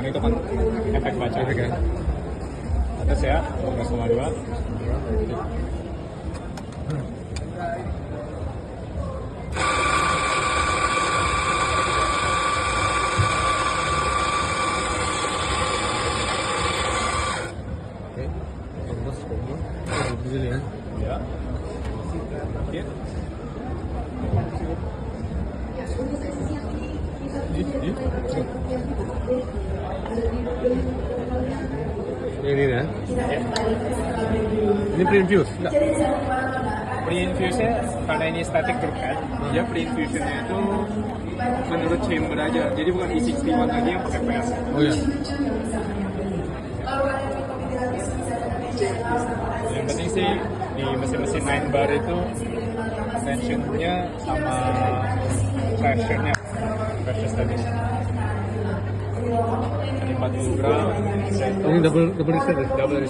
karena itu kan efek baca. Efek ya. Atas ya, 12,2. Oke, kompos kombo. Begini ya. Ya. Oke. Ini ya. Ini pre-infuse enggak? Pre-infuse-nya karena ini static group kan, dia pre-infusion-nya itu menurut chamber aja, jadi bukan E61 lagi yang pakai PS. Oh ya. Yang penting sih di mesin-mesin 9 bar itu tensionnya sama pressure-nya, pressure tadi 40 gram. Ini double reset ya? Double